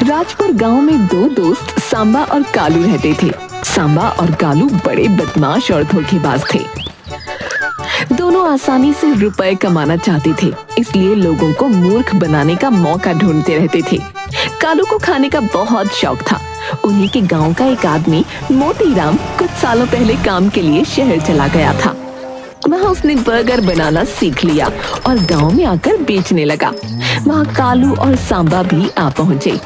राजपुर गांव में दो दोस्त सांबा और कालू रहते थे। सांबा और कालू बड़े बदमाश और धोखेबाज थे। दोनों आसानी से रुपए कमाना चाहते थे, इसलिए लोगों को मूर्ख बनाने का मौका ढूंढते रहते थे। कालू को खाने का बहुत शौक था। उन्हीं के गांव का एक आदमी मोतीराम कुछ सालों पहले काम के लिए शहर चला गया था। वहाँ उसने बर्गर बनाना सीख लिया और गांव में आकर बेचने लगा। वहाँ कालू और सांबा भी आ पहुँचे।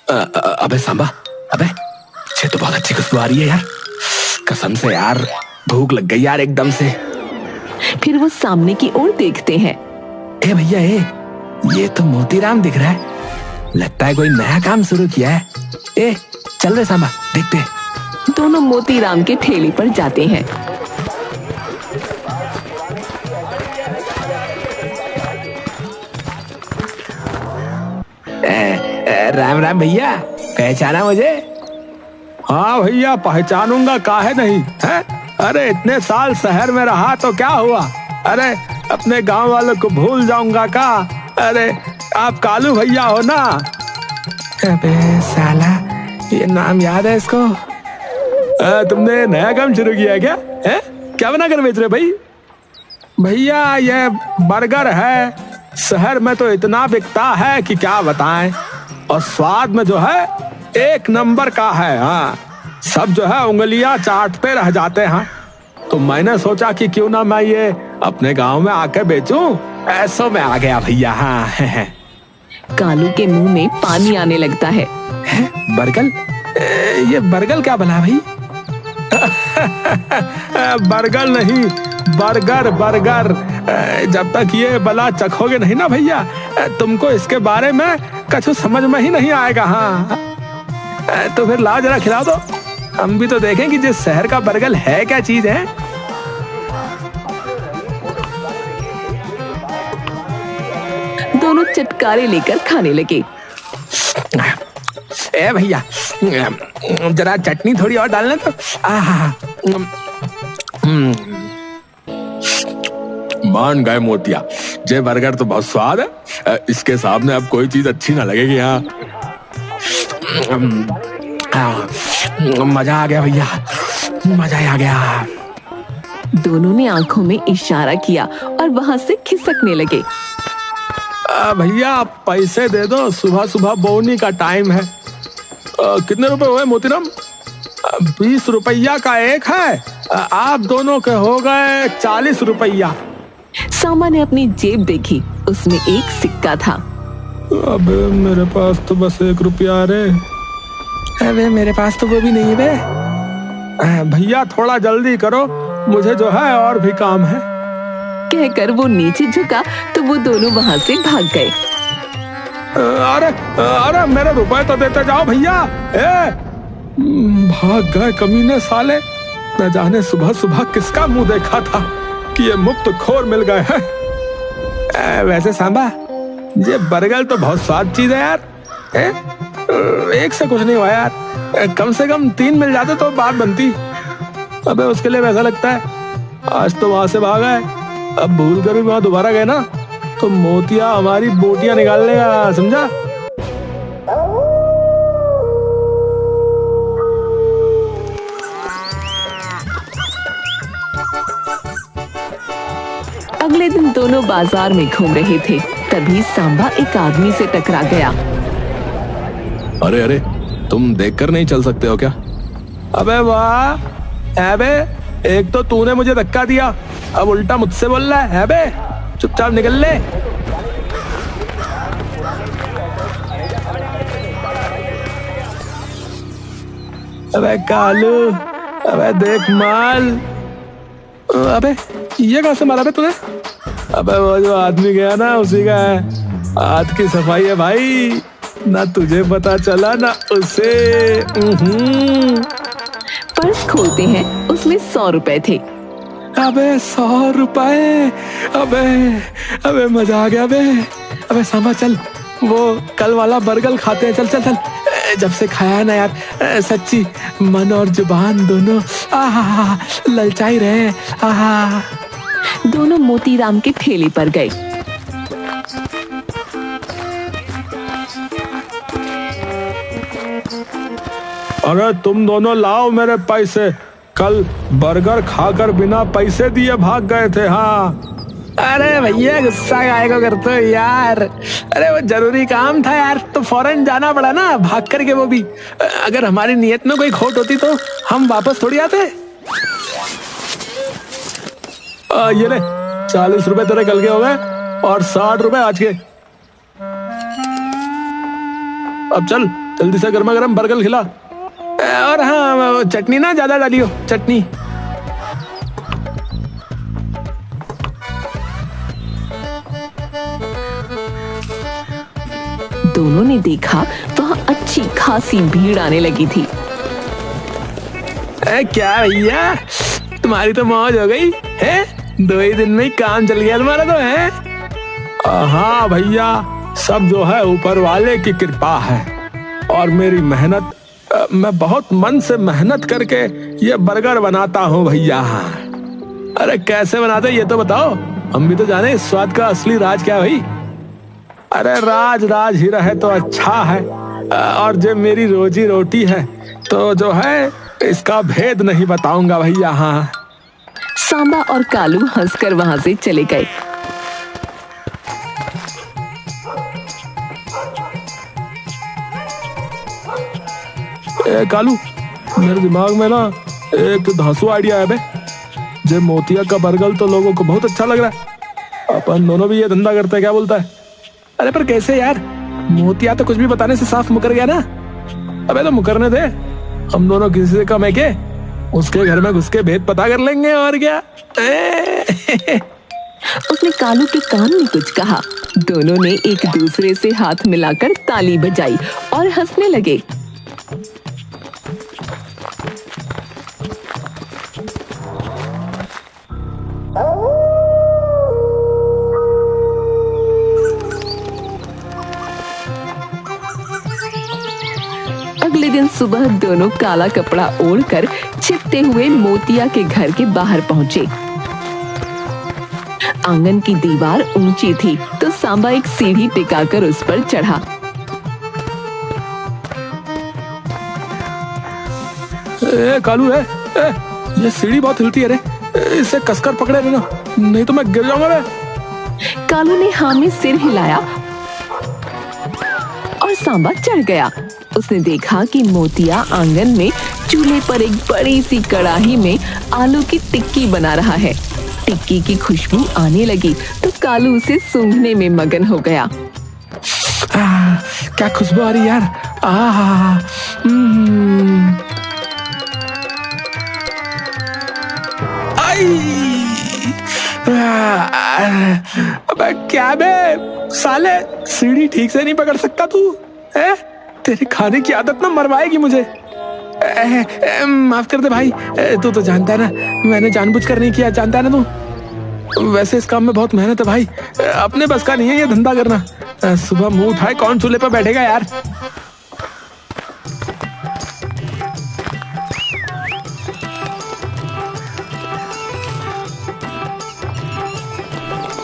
अबे सांबा, अबे ये तो बहुत अच्छी खुशबू आ रही है यार। कसम से यार भूख लग गई यार एकदम से। फिर वो सामने की ओर देखते हैं। ए भैया ये तो मोतीराम दिख रहा है। लगता है कोई नया काम शुरू किया है। ए चल रे सांबा, देखते हैं। दोनों मोतीराम के ठेले पर जाते हैं। राम राम भैया, पहचाना मुझे? हाँ भैया पहचानूंगा, काहे नहीं है? अरे इतने साल शहर में रहा तो क्या हुआ? अरे अपने गांव वालों को भूल जाऊंगा का? अरे आप कालू भैया हो ना? अबे साला, ये नाम याद है इसको। तुमने नया काम शुरू किया है क्या? है क्या बना कर बेच रहे भाई? भैया ये बर्गर है। शहर में तो इतना बिकता है कि क्या बताएं, और स्वाद में जो है एक नंबर का है। हाँ, सब जो है उंगलियां चाटते रह जाते हैं। तो मैंने सोचा कि क्यों ना मैं ये अपने गांव में आके बेचूं। ऐसो में आ गया भैया। हाँ कालू के मुंह में पानी आने लगता है। बर्गर? ये बर्गर क्या बना भाई? बर्गर नहीं, बर्गर बर्गर। जब तक ये बला चखोगे नहीं ना भैया, तुमको इसके बारे में कुछ समझ में ही नहीं आएगा। हाँ तो फिर लाओ जरा खिला दो, हम भी तो देखें कि जिस शहर का बर्गर है क्या चीज है। दोनों चटकारे लेकर खाने लगे। ए भैया जरा चटनी थोड़ी और डालना तो। मान गए मोतिया, ये बर्गर तो बहुत स्वाद है। इसके सामने अब कोई चीज अच्छी ना लगेगी। यहाँ मजा आ गया भैया, मजा आ गया। दोनों ने आंखों में इशारा किया और वहां से खिसकने लगे। भैया पैसे दे दो, सुबह सुबह बोनी का टाइम है। कितने रुपए हुए मोतीराम? 20 रुपया का एक है। आप दोनों के हो गए 40 रुपया। सांबा ने अपनी जेब देखी, उसमें एक सिक्का था। अबे मेरे पास तो बस 1 रुपया रे। अबे मेरे पास तो वो भी नहीं है बे। भैया थोड़ा जल्दी करो, मुझे जो है और भी काम है। कहकर वो नीचे झुका तो वो दोनों वहां से भाग गए। अरे अरे मेरे रुपए तो देते जाओ भैया। भाग गए कमीने साले। न जाने सुबह सुबह किसका मुंह देखा था कि ये मुफ्त खोर मिल गए हैं। वैसे सांबा, ये बर्गर तो बहुत स्वाद चीज है यार। एक से कुछ नहीं हुआ यार, कम से कम 3 मिल जाते तो बात बनती। अबे उसके लिए वैसा लगता है आज तो वहां से भागा है, अब भूल कर भी वहां दोबारा गए ना तो मोतिया हमारी बोटियां निकाल लेगा, समझा? अगले दिन दोनों बाजार में घूम रहे थे, तभी सांबा एक आदमी से टकरा गया। अरे अरे, तुम देखकर नहीं चल सकते हो क्या? अबे वाह, अबे एक तो तूने मुझे धक्का दिया, अब उल्टा मुझसे बोल रहा है। अबे चुपचाप निकल ले। अबे कालू, अबे देख माल। अबे ये कहां से मारा बे तूने? अबे वो जो आदमी गया ना, उसी का है। हाथ की सफाई है भाई, ना तुझे पता चला ना उसे। पर्स खोलते हैं, उसमें 100 रुपए थे। अबे 100 रुपए, अबे अबे मजा आ गया बे। अबे सांबा चल, वो कल वाला बर्गर खाते हैं। चल चल चल, जब से खाया ना यार, सच्ची मन और जुबान दोनों ललचाई रहे। दोनों मोतीराम के ठेले पर गए। अरे तुम दोनों लाओ मेरे पैसे, कल बर्गर खाकर बिना पैसे दिए भाग गए थे। हाँ। अरे भैया गुस्सा काहे को करते हो यार, अरे वो जरूरी काम था यार, तो फौरन जाना पड़ा ना भाग करके, वो भी। अगर हमारी नियत में कोई खोट होती तो हम वापस थोड़ी आते। ये ले 40 रुपए तेरे कल के हो गए और 60 रुपए आज के। अब चल जल्दी से गर्मा गर्म बर्गर खिला, और हाँ चटनी ना ज्यादा डालियो, चटनी। दोनों ने देखा वहां अच्छी खासी भीड़ आने लगी थी। क्या भैया तुम्हारी तो मौज हो गई है, 2 ही दिन में ही काम चल गया तुम्हारा तो है। हाँ भैया, सब जो है ऊपर वाले की कृपा है, और मेरी मेहनत, मैं बहुत मन से मेहनत करके ये बर्गर बनाता हूँ भैया। अरे कैसे बनाते ये तो बताओ, हम भी तो जाने इस स्वाद का असली राज क्या है भाई। अरे राज राज ही रहे तो अच्छा है, और जो मेरी रोजी रोटी है तो जो है इसका भेद नहीं बताऊंगा भैया। हाँ। सांबा और कालू हंसकर वहां से चले गए। कालू, मेरे दिमाग में ना एक धांसू आइडिया है बे। जे मोतिया का बर्गर तो लोगों को बहुत अच्छा लग रहा है, अपन दोनों भी ये धंधा करते हैं, क्या बोलता है? अरे पर कैसे यार, मोतिया तो कुछ भी बताने से साफ मुकर गया ना। अबे तो मुकरने दे, हम दोनों किसी से कम है के उसके घर में घुस के भेद पता कर लेंगे, और क्या। उसने कालू के कान में कुछ कहा। दोनों ने एक दूसरे से हाथ मिलाकर ताली बजाई और हंसने लगे। अगले दिन सुबह दोनों काला कपड़ा ओढ़कर छिपते हुए मोतिया के घर के बाहर पहुंचे। आंगन की दीवार ऊंची थी तो सांबा एक सीढ़ी टिकाकर उस पर चढ़ा। कालू है, ये सीढ़ी बहुत हिलती है रे, इसे कसकर पकड़े रहना, नहीं तो मैं गिर जाऊंगा रे। कालू ने हाँ में सिर हिलाया और सांबा चढ़ गया। उसने देखा कि मोतिया आंगन में चूल्हे पर एक बड़ी सी कढ़ाई में आलू की टिक्की बना रहा है। टिक्की की खुशबू आने लगी तो कालू उसे सूंघने में मगन हो गया। क्या खुशबू आ रही यार। अबे क्या बे साले, सीढ़ी ठीक से नहीं पकड़ सकता तू है? तेरे खाने की आदत ना मरवाएगी मुझे। माफ कर दे भाई, तू तो जानता है ना मैंने जानबूझकर नहीं किया, जानता है ना तू। वैसे इस काम में बहुत मेहनत है भाई, अपने बस का नहीं है ये धंधा करना। सुबह मुंह उठाए कौन चूल्हे पर बैठेगा यार।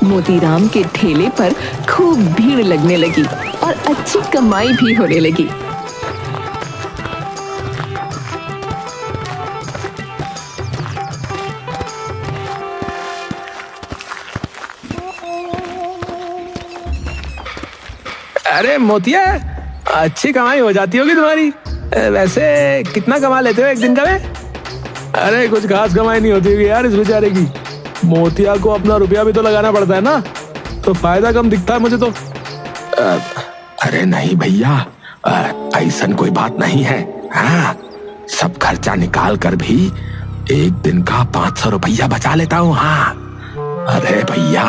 मोतीराम के ठेले पर खूब भीड़ लगने लगी और अच्छी कमाई भी होने लगी। अरे मोतिया, अच्छी कमाई हो जाती होगी तुम्हारी। वैसे कितना कमा लेते हो एक दिन का वे? अरे कुछ खास कमाई नहीं होती होगी यार इस बेचारे की। मोतिया को अपना रुपया भी तो लगाना पड़ता है ना, तो फायदा कम दिखता है मुझे तो। अरे नहीं भैया, ऐसा कोई बात नहीं है। हाँ, सब खर्चा निकाल कर भी एक दिन का 500 रुपया बचा लेता हूँ। हाँ अरे भैया,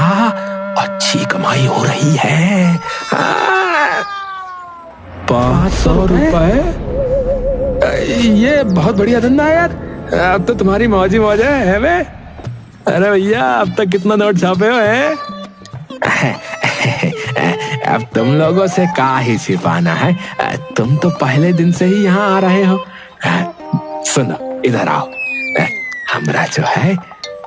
अच्छी कमाई हो रही है। 500 रुपए, ये बहुत बढ़िया धंधा है यार। अब तो तुम्हारी मौज ही मौज है बे। अरे भैया, अब तक कितना नोट छापे हो है? अब तुम लोगों से का ही छिपाना है, तुम तो पहले दिन से ही यहाँ आ रहे हो। सुनो इधर आओ, हमरा जो है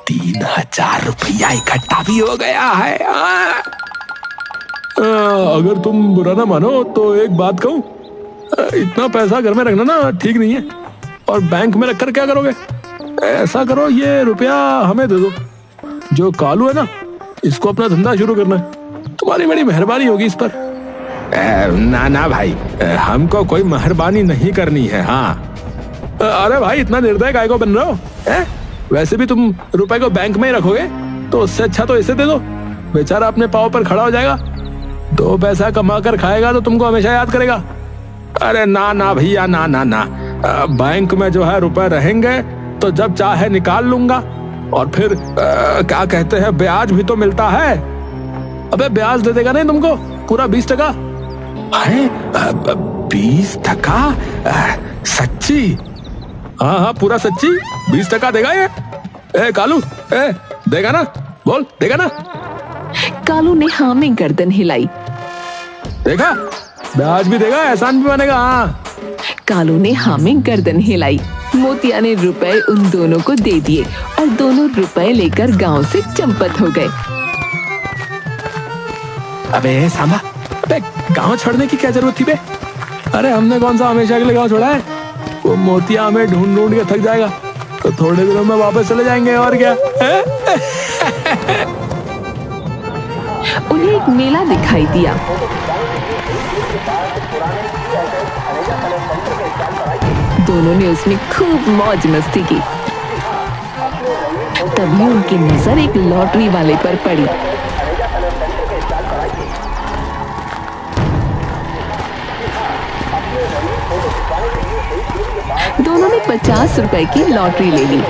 3000 रुपया इकट्ठा भी हो गया है। अगर तुम बुरा ना मानो तो एक बात कहूँ, इतना पैसा घर में रखना ना ठीक नहीं है। और बैंक में रखकर क्या करोगे? ऐसा करो, ये रुपया हमें दे दो। जो कालू है ना, इसको अपना धंधा शुरू करना है। तुम्हारी बड़ी मेहरबानी होगी इस पर। ना ना भाई, हमको कोई मेहरबानी नहीं करनी है। हाँ, अरे भाई इतना निर्दय काहे को बन रहे हो? वैसे भी तुम रुपए को बैंक में ही रखोगे, तो उससे अच्छा तो इसे दे दो। बेचारा अपने पाँव पर खड़ा हो जाएगा, 2 पैसा कमा कर खाएगा तो तुमको हमेशा याद करेगा। अरे ना ना भैया, ना ना ना, बैंक में जो है रुपए रहेंगे तो जब चाहे निकाल लूंगा। और फिर क्या कहते हैं, ब्याज भी तो मिलता है। अबे ब्याज दे देगा नहीं तुमको, पूरा 20%। 20%? सच्ची? हाँ हाँ, पूरा सच्ची 20% देगा ये। कालू, देगा ना? बोल, देगा ना? कालू ने हाँ में गर्दन हिलाई। देखा, ब्याज भी देगा, एहसान भी बनेगा। हाँ। कालू ने हाँ में गर्दन हिलाई। मोतिया ने रुपए उन दोनों को दे दिए और दोनों रुपए लेकर गांव से चंपत हो गए। अबे सांबा, अबे गांव छोड़ने की क्या जरूरत थी बे? अरे हमने कौन सा हमेशा के लिए गांव छोड़ा है? वो मोतिया हमें ढूंढ ढूंढ के थक जाएगा, तो थोड़े दिनों में वापस चले जाएंगे, और क्या है? उन्हें एक मेला दिखाई दिया। दोनों ने उसमें खूब मौज मस्ती की। तभी उनकी नजर एक लॉटरी वाले पर पड़ी। दोनों ने 50 रुपए की लॉटरी ले ली।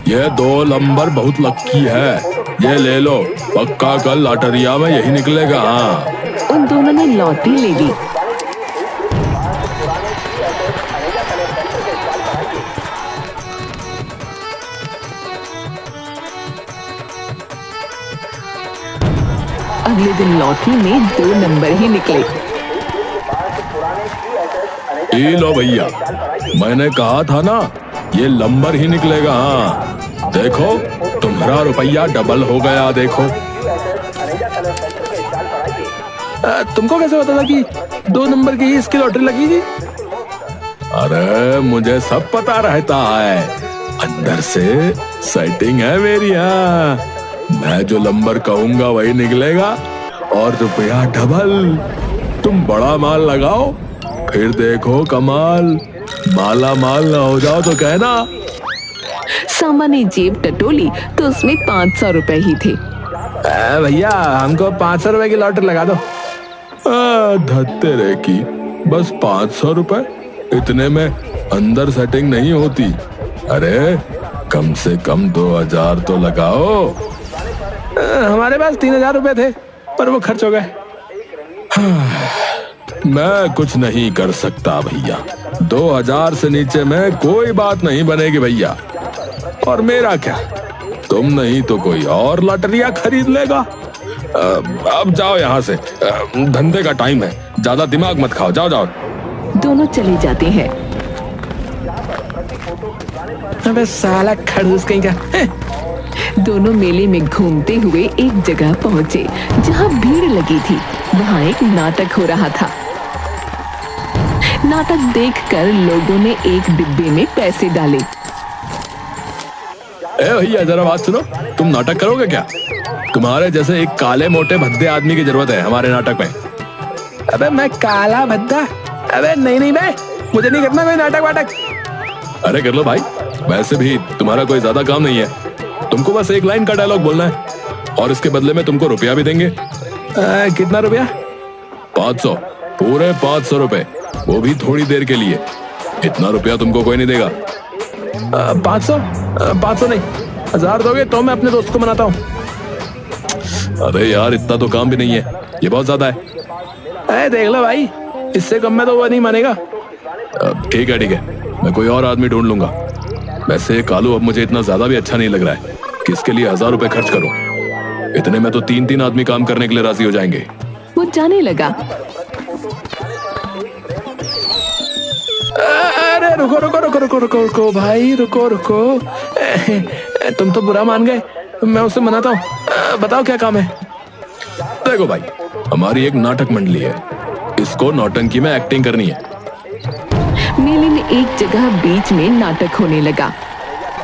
ये 2 नंबर बहुत लक्की है, ये ले लो, पक्का कल लॉटरिया में यही निकलेगा। हाँ। उन दोनों ने लॉटरी ले ली। अगले दिन लॉटरी में 2 नंबर ही निकले। ये लो भैया, मैंने कहा था ना, ये नंबर ही निकलेगा। हाँ, देखो तुम्हारा रुपया डबल हो गया। देखो। तुमको कैसे पता था कि 2 नंबर की ही इसकी लॉटरी लगी थी? अरे मुझे सब पता रहता है, अंदर से सेटिंग है मेरी। हाँ, मैं जो नंबर कहूंगा वही निकलेगा और रुपया डबल। तुम बड़ा माल लगाओ, फिर देखो कमाल। माला माल ना हो जाओ तो कहना। सांबा ने जेब टटोली तो उसमें 500 रुपए ही थे। भैया हमको 500 रुपए की लॉटरी लगा दो। धत्तेरे की, बस 500 रुपए? इतने में अंदर सेटिंग नहीं होती। अरे कम से कम 2000 तो लगाओ। हमारे पास 3000 रुपए थे, पर वो खर्च हो गए। मैं कुछ नहीं कर सकता भैया, 2000 से नीचे में कोई बात नहीं बनेगी भैया। और मेरा क्या, तुम नहीं तो कोई और लॉटरिया खरीद लेगा। अब जाओ यहाँ से, धंधे का टाइम है, ज्यादा दिमाग मत खाओ। जाओ जाओ। दोनों चले जाते हैं। अबे साला खड़ूस कहीं का। दोनों मेले में घूमते हुए एक जगह पहुंचे जहां भीड़ लगी थी। वहां एक नाटक हो रहा था। नाटक देखकर लोगों ने एक डिब्बे में पैसे डाले। भैया जरा बात सुनो, तुम नाटक करोगे क्या? तुम्हारे जैसे एक काले मोटे भद्दे आदमी की जरूरत है हमारे नाटक में। अबे मैं काला भद्दा? अबे नहीं नहीं, मैं मुझे नहीं करना कोई नाटक वाटक। अरे कर लो भाई, वैसे भी तुम्हारा कोई ज्यादा काम नहीं है। तुमको बस एक लाइन का डायलॉग बोलना है और इसके बदले में तुमको रुपया भी देंगे। कितना रुपया? 500, पूरे 500 रुपए, वो भी थोड़ी देर के लिए। इतना रुपया तुमको कोई नहीं देगा। 500 नहीं, 1000 दोगे तो मैं अपने दोस्त को मनाता हूँ। अरे यार इतना तो काम भी नहीं है, ये बहुत ज्यादा है। देख लो भाई, इससे कम में तो वो नहीं मानेगा। ठीक है ठीक है, मैं कोई और आदमी ढूंढ लूंगा। वैसे कालू अब मुझे इतना ज्यादा भी अच्छा नहीं लग रहा है कि इसके लिए 1000 रुपए खर्च करूं। इतने में तो 3-3 आदमी काम करने के लिए राजी हो जाएंगे। वो जाने लगा। अरे रुको रुको रुको रुको रुको रुको भाई, रुको रुको। तुम तो बुरा मान गए, मैं उससे मनाता हूँ। बताओ क्या काम है? देखो भाई, हमारी एक नाटक मंडली है, इसको नौटंकी में एक्टिंग करनी है। मेले में एक जगह बीच में नाटक होने लगा।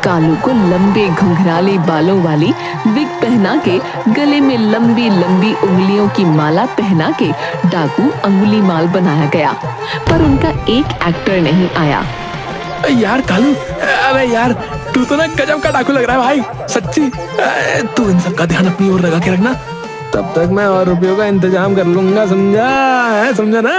कालू को लंबे घुंघराले बालों वाली विग पहना के, गले में लंबी लंबी उंगलियों की माला पहना के डाकू अंगुली माल बनाया गया, पर उनका एक एक्टर नहीं आया। यार कालू, अबे यार तू तो ना गजब का डाकू लग रहा है भाई, सच्ची। तू इन सब का ध्यान अपनी ओर लगा के रखना, तब तक मैं और रुपयों का इंतजाम कर लूंगा, समझा? समझा ना?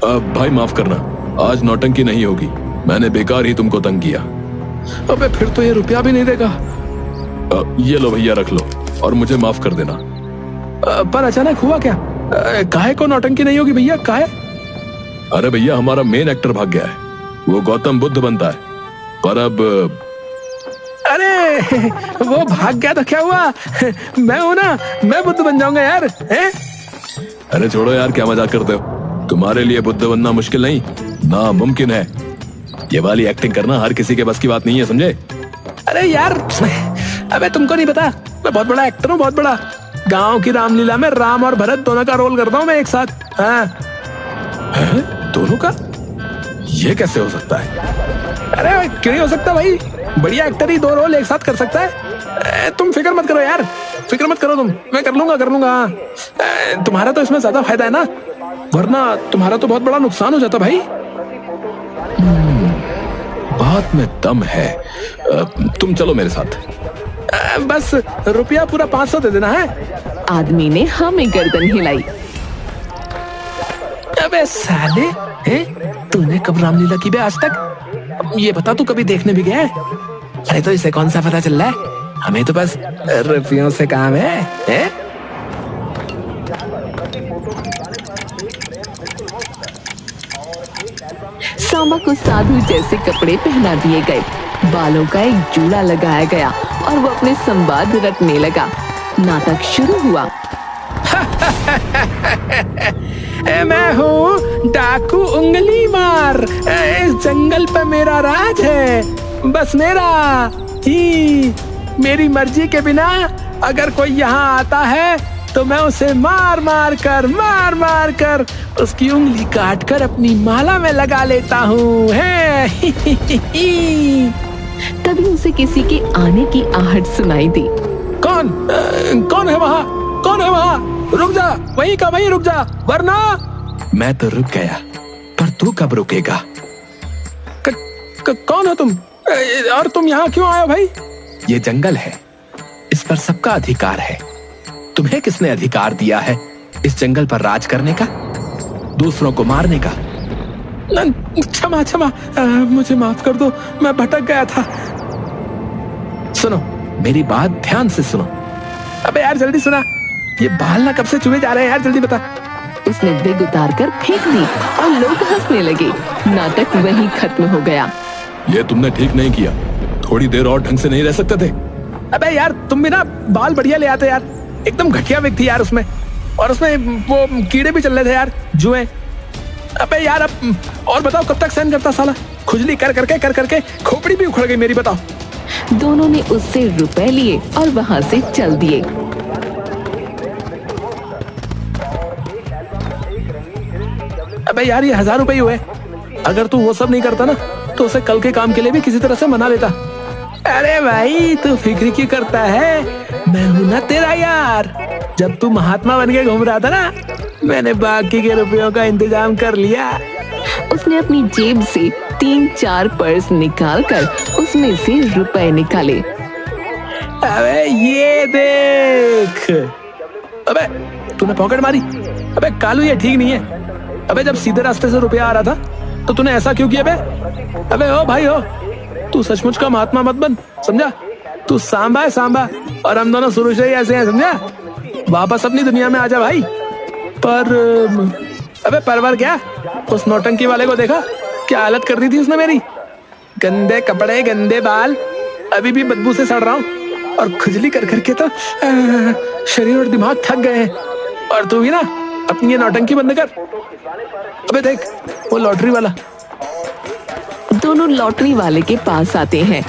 अब भाई माफ करना, आज नौटंकी नहीं होगी, मैंने बेकार ही तुमको तंग किया। अबे फिर तो ये रुपया भी नहीं देगा। ये लो भैया, रख लो और मुझे माफ कर देना। पर अचानक हुआ क्या? काहे को नौटंकी नहीं होगी भैया, काहे? अरे भैया, हमारा मेन एक्टर भाग गया है, वो गौतम बुद्ध बनता है, पर अब। अरे वो भाग गया तो क्या हुआ? मैं हूं ना, मैं बुद्ध बन जाऊंगा यार, हैं? अरे छोड़ो यार, क्या मजाक करते हो? तुम्हारे लिए बुद्ध बनना मुश्किल नहीं, नामुमकिन है। ये वाली एक्टिंग करना हर किसी के बस की बात नहीं है, समझे? अरे यार, अबे तुमको नहीं पता, मैं बहुत बड़ा एक्टर हूँ, बहुत बड़ा। गांव की रामलीला में राम और भरत दोनों का रोल करता हूँ मैं एक साथ। हाँ। दोनों का? ये कैसे हो सकता है? अरे क्यों नहीं हो सकता भाई, बढ़िया एक्टर ही 2 रोल एक साथ कर सकता है। तुम फिक्र मत करो यार, फिक्र मत करो तुम, मैं कर लूंगा। तुम्हारा तो इसमें ज्यादा फायदा है ना, वरना तुम्हारा तो बहुत बड़ा नुकसान हो जाता भाई। बात में दम है। तुम चलो मेरे साथ। बस रुपया पूरा 500 दे देना है। आदमी ने हाँ में गर्दन हिलाई। अबे साले, तूने कब रामलीला की बे आज तक? ये बता, तू कभी देखने भी गया है? अरे तो इसे कौन सा पता चल रहा है, हमें तो बस रुपयों से काम है? सांबा को साधु जैसे कपड़े पहना दिए गए, बालों का एक जूड़ा लगाया गया और वो अपने संवाद रटने लगा। नाटक शुरू हुआ। मैं हूँ डाकू उंगली मार, इस जंगल पे मेरा राज है, बस मेरा ही। मेरी मर्जी के बिना अगर कोई यहाँ आता है तो मैं उसे मार मार कर उसकी उंगली काट कर अपनी माला में लगा लेता हूँ। तभी उसे किसी के आने की आहट सुनाई दी। कौन है वहाँ? कौन है वहाँ? रुक जा, वहीं का वहीं रुक जा, वरना। मैं तो रुक गया, पर तू कब रुकेगा? कौन हो तुम? और तुम यहाँ क्यों आए भाई? ये जंगल है, इस पर सबका अधिकार है। तुम्हें किसने अधिकार दिया है इस जंगल पर राज करने का, दूसरों को मारने का? क्षमा, मुझे माफ कर दो, मैं भटक गया था। सुनो मेरी बात ध्यान से सुनो। अबे यार जल्दी सुना, ये बाल ना कब से चुभे जा रहे हैं यार, जल्दी बता। उसने विग उतार कर फेंक दी और लोग हंसने लगे। नाटक वहीं खत्म हो गया। ये तुमने ठीक नहीं किया, थोड़ी देर और ढंग से नहीं रह सकते थे? अबे यार तुम भी ना बाल बढ़िया ले आते यार, एकदम घटिया विग थी यार उसमें, और उसमें वो कीड़े भी चल रहे थे यार, जुए। अबे यार अब और बताओ, कब तक सहन करता साला? खुजली कर करके खोपड़ी भी उखड़ गई मेरी, बताओ। दोनों ने उससे रुपए लिए और वहां से चल दिए। अबे यार ये 1000 रुपए हुए, अगर तू वो सब नहीं करता ना तो उसे कल के काम के लिए भी किसी तरह से मना लेता। अरे भाई तू फिक्र क्यों करता है, मैं हूं ना तेरा यार। जब तू महात्मा बन के घूम रहा था ना, मैंने बाकी के रुपयों का इंतजाम कर लिया। उसने अपनी जेब से 3-4 पर्स निकालकर उसमें से रुपए निकाले। अबे ये देख। अबे तूने पॉकेट मारी? अबे कालू ये ठीक नहीं है। अबे जब सीधे रास्ते से रुपया आ रहा था तो तूने ऐसा क्यों किया बे? अबे ओ भाई हो, तू सचमुच का महात्मा मत बन, समझा? तू सांबा है सांबा, और हम दोनों शुरू से ही ऐसे हैं, समझा? वापस अपनी दुनिया में आ जा भाई। पर अबे परवर क्या, उस नौटंकी वाले को देखा क्या हालत कर दी थी उसने मेरी? गंदे कपड़े, गंदे बाल, अभी भी बदबू से सड़ रहा हूँ, और खुजली कर करके तो शरीर और दिमाग थक गए हैं। और तू भी ना अपनी ये नौटंकी बंद कर। अबे देख वो लॉटरी वाला। दोनों लॉटरी वाले के पास आते हैं।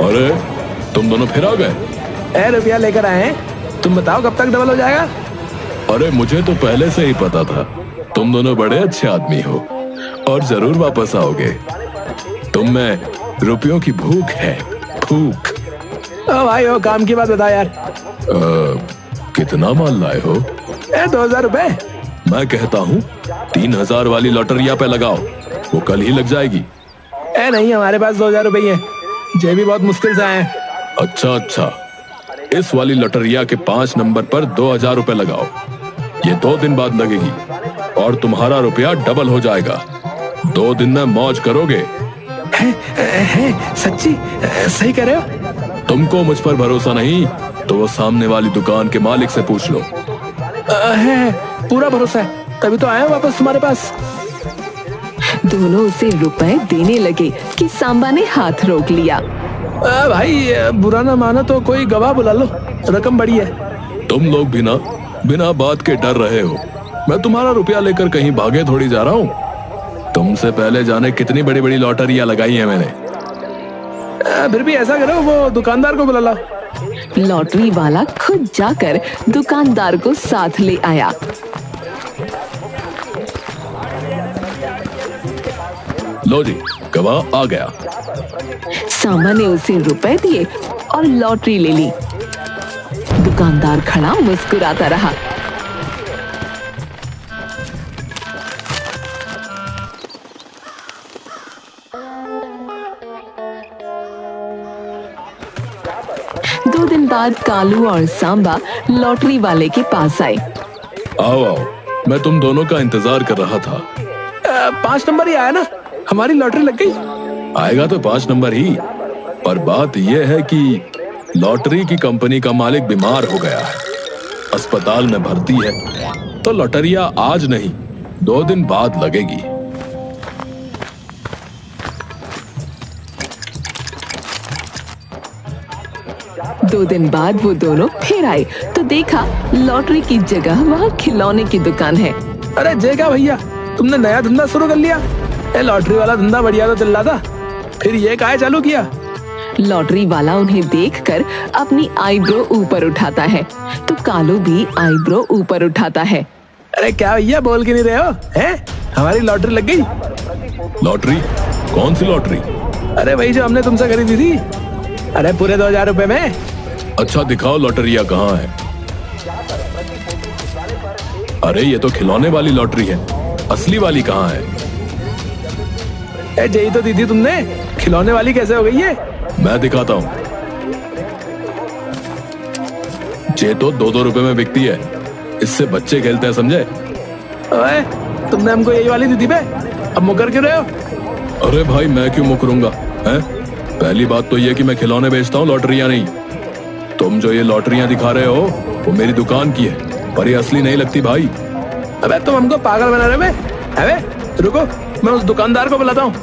अरे तुम दोनों फिर आ गए। रुपया लेकर आए हैं, तुम बताओ कब तक डबल हो जाएगा? अरे मुझे तो पहले से ही पता था तुम दोनों बड़े अच्छे आदमी हो और जरूर वापस आओगे। तुम में रुपयों की भूख है, भूख। ओ भाई ओ, काम की बात बता यार। कितना माल लाए हो? 2000 रुपए। मैं कहता हूँ 3000 वाली लॉटरिया पे लगाओ, वो कल ही लग जाएगी। नहीं, हमारे पास 2000 रुपए हैं, ये भी बहुत मुश्किल से आए हैं। अच्छा, इस वाली लॉटरिया के 5 नंबर पर 2000 रुपए लगाओ। ये 2 दिन बाद लगेगी और तुम्हारा रुपया डबल हो जाएगा। 2 दिन में मौज करोगे। सच्ची सही कह रहे हो? तुमको मुझ पर भरोसा नहीं तो वो सामने वाली दुकान के मालिक से पूछ लो। है, पूरा भरोसा है, तभी तो आया वापस तुम्हारे पास। दोनों उसे रुपए देने लगे कि सांबा ने हाथ रोक लिया। भाई बुरा ना मानो तो कोई गवाह बुला लो, रकम बड़ी है। तुम लोग भी ना बिना बात के डर रहे हो। मैं तुम्हारा रुपया लेकर कहीं भागे थोड़ी जा रहा हूँ। तुमसे पहले जाने कितनी बड़ी बड़ी लॉटरियां लगाई हैं मैंने। फिर भी ऐसा करो, वो दुकानदार को बुला लो। लॉटरी वाला खुद जाकर दुकानदार को साथ ले आया। लो जी, गवाह आ गया। सांबा ने उसे रुपए दिए और लॉटरी ले ली। दुकानदार खड़ा मुस्कुराता रहा। दो दिन बाद कालू और सांबा लॉटरी वाले के पास आए। आओ, मैं तुम दोनों का इंतजार कर रहा था। 5 नंबर ही आया ना, हमारी लॉटरी लग गई। आएगा तो 5 नंबर ही, पर बात यह है कि लॉटरी की कंपनी का मालिक बीमार हो गया है, अस्पताल में भर्ती है, तो लॉटरिया आज नहीं 2 दिन बाद लगेगी। 2 दिन बाद वो दोनों फिर आए तो देखा लॉटरी की जगह वहाँ खिलौने की दुकान है। अरे जेगा भैया, तुमने नया धंधा शुरू कर लिया। लॉटरी वाला धंधा बढ़िया तो चल रहा था, फिर ये काहे चालू किया? लॉटरी वाला उन्हें देखकर अपनी आईब्रो ऊपर उठाता है तो कालू भी आईब्रो ऊपर उठाता है। अरे क्या भैया, बोल के नहीं रहे हो? हैं? हमारी लॉटरी लग गई। लॉटरी? कौन सी लॉटरी? अरे वही जो हमने तुमसे खरीदी थी। अरे पूरे 2000 रुपए में। अच्छा दिखाओ लॉटरिया कहाँ है। अरे ये तो खिलौने वाली लॉटरी है, असली वाली कहाँ है? यही तो दी थी तुमने, खिलौने वाली कैसे हो गई है? मैं दिखाता हूँ। ये तो 2-2 रुपए में बिकती है, इससे बच्चे खेलते हैं, समझे? ओए, तुमने हमको यही वाली दी थी बे, अब मुकर क्यों रहे हो? अरे भाई मैं क्यों मुकरूंगा, हैं? पहली बात तो ये कि मैं खिलौने बेचता हूँ, लॉटरियां नहीं। तुम जो ये लॉटरियां दिखा रहे हो वो मेरी दुकान की है, पर ये असली नहीं लगती भाई। अबे तुम हमको पागल बना रहे हो? अबे रुको, मैं उस दुकानदार को बुलाता हूँ।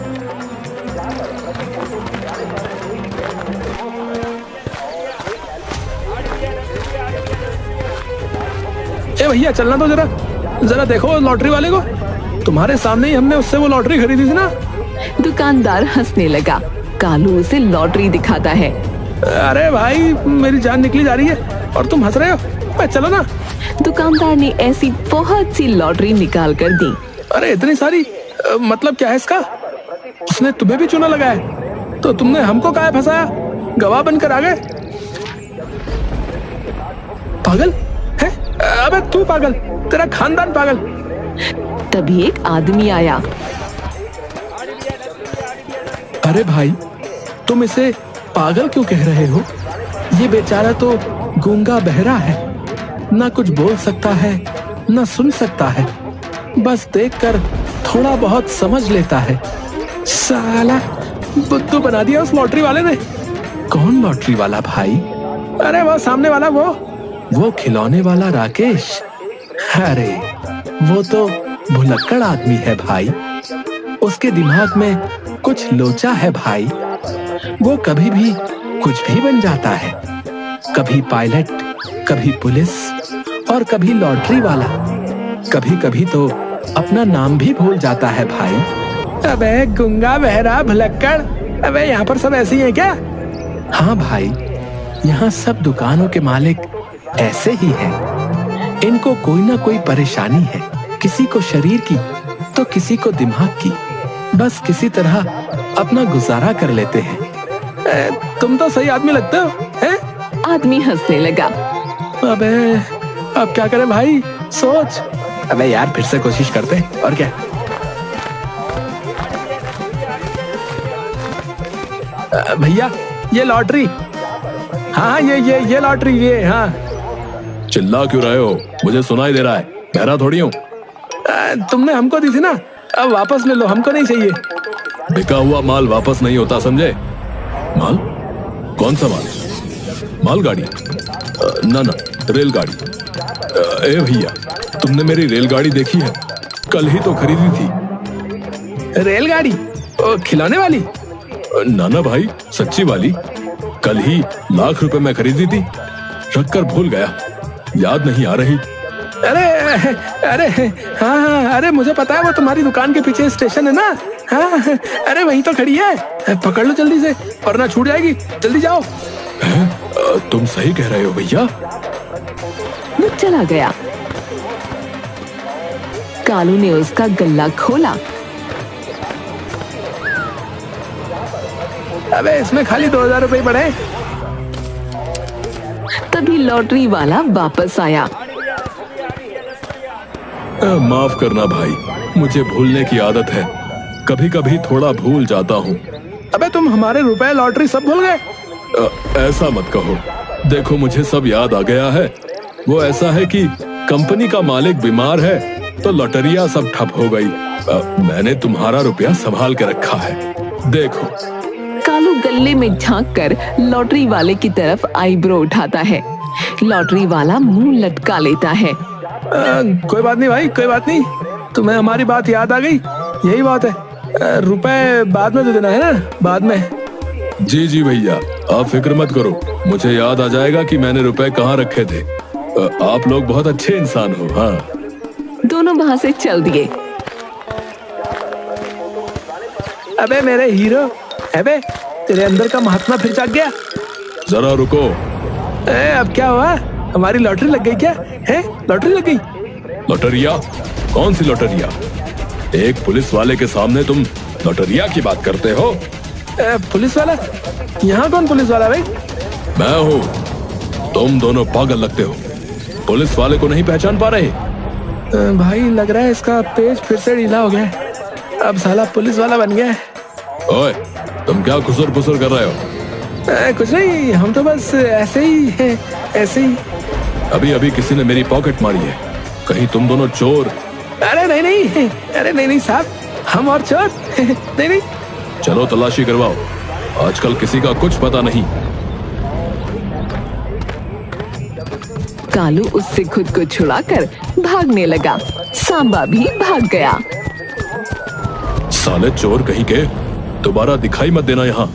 ए भैया चलना तो जरा देखो लॉटरी वाले को, तुम्हारे सामने ही हमने उससे वो लॉटरी खरीदी थी ना। दुकानदार हंसने लगा। कालू उसे लॉटरी दिखाता है। अरे भाई मेरी जान निकली जा रही है और तुम हंस रहे हो? चलो ना। दुकानदार ने ऐसी बहुत सी लॉटरी निकाल कर दी। अरे इतनी सारी, मतलब क्या है इसका? उसने तुम्हें भी चूना लगाया, तो तुमने हमको काहे फंसाया? गवाह बनकर आ गए। पागल है? अबे तू पागल, तेरा खानदान पागल। तभी एक आदमी आया। अरे भाई तुम इसे पागल क्यों कह रहे हो? ये बेचारा तो गूंगा बहरा है, ना कुछ बोल सकता है ना सुन सकता है, बस देखकर थोड़ा बहुत समझ लेता है। साला बुद्धू बना दिया उस लॉटरी वाले ने। कौन लॉटरी वाला भाई? अरे वो सामने वाला, वो खिलौने वाला राकेश। अरे वो तो भुलक्कड़ आदमी है भाई, उसके दिमाग में कुछ लोचा है भाई। वो कभी भी कुछ भी बन जाता है, कभी पायलट, कभी पुलिस और कभी लॉटरी वाला। कभी कभी तो अपना नाम भी भूल जाता है भाई। अबे गुंगा बहरा भुलक्कड़, अबे यहाँ पर सब ऐसे ही हैं क्या? हाँ भाई, यहाँ सब दुकानों के मालिक ऐसे ही हैं। इनको कोई ना कोई परेशानी है, किसी को शरीर की तो किसी को दिमाग की। बस किसी तरह अपना गुजारा कर लेते हैं। तुम तो सही आदमी लगते हो, हैं? आदमी हंसने लगा। अबे अब क्या करें भाई, सोच। अबे यार, फिर से कोशिश करते हैं, और क्या। भैया ये लॉटरी। हाँ ये लॉटरी, ये हाँ। चिल्ला क्यों रहे हो? मुझे सुनाई दे रहा है, बहरा थोड़ी हूँ। तुमने हमको दी थी ना, अब वापस ले लो, हमको नहीं चाहिए। बिका हुआ माल वापस नहीं होता, समझे? माल? कौन सा माल? मालगाड़ी? ना ना, रेलगाड़ी। ए भैया, तुमने मेरी रेलगाड़ी देखी है? कल ही तो खरीदी थी। रेलगाड़ी? खिलौने वाली? ना ना भाई, सच्ची वाली। कल ही लाख रुपए में खरीदी थी, रखकर भूल गया, याद नहीं आ रही। अरे हाँ, अरे मुझे पता है, वो तुम्हारी दुकान के पीछे स्टेशन है ना। हाँ, अरे वहीं तो खड़ी है, पकड़ लो जल्दी से वरना छूट जाएगी, जल्दी जाओ। तुम सही कह रहे हो भैया। वो चला गया। कालू ने उसका गल्ला खोला। अबे इसमें खाली 2000 रुपए पड़े। तभी लॉटरी वाला वापस आया। माफ करना भाई, मुझे भूलने की आदत है, कभी कभी थोड़ा भूल जाता हूँ। अबे तुम हमारे रुपए लॉटरी सब भूल गए? ऐसा मत कहो, देखो मुझे सब याद आ गया है। वो ऐसा है कि कंपनी का मालिक बीमार है तो लॉटरिया सब ठप हो गई। मैंने तुम्हारा रुपया संभाल के रखा है, देखो। कालू गल्ले में झांक कर लॉटरी वाले की तरफ आईब्रो उठाता है। लॉटरी वाला मुंह लटका लेता है। कोई बात नहीं भाई, कोई बात नहीं, तुम्हें हमारी बात याद आ गई, यही बात है। रुपए बाद में दे देना है ना, बाद में। जी जी भैया, आप फिक्र मत करो, मुझे याद आ जाएगा कि मैंने रुपए कहाँ रखे थे। आप लोग बहुत अच्छे इंसान हो। हाँ। दोनों वहां से चल दिए। अबे मेरे हीरो, अबे तेरे अंदर का महात्मा फिर जाग गया। जरा रुको। अब क्या हुआ? हमारी लॉटरी लग गई क्या? है लॉटरी लग गई? लॉटरिया? कौन सी लॉटरिया? एक पुलिस वाले के सामने तुम लॉटरिया की बात करते हो? पुलिस वाला? यहाँ कौन पुलिस वाला भाई? मैं हूँ। तुम दोनों पागल लगते हो, पुलिस वाले को नहीं पहचान पा रहे? भाई लग रहा है इसका पेज फिर से ढीला हो गया है, अब साला पुलिस वाला बन गया है। ओए, तुम क्या खुसर फुसर कर रहे हो? कुछ नहीं, हम तो बस ऐसे ही हैं, ऐसे ही। अभी अभी किसी ने मेरी पॉकेट मारी है, कहीं तुम दोनों चोर? अरे नहीं, अरे नहीं साहब, हम और चोर नहीं नहीं। चलो तलाशी करवाओ, आजकल किसी का कुछ पता नहीं। कालू उससे खुद को छुड़ाकर भागने लगा। सांबा भी भाग गया। साले चोर कहीं के, दोबारा दिखाई मत देना यहाँ।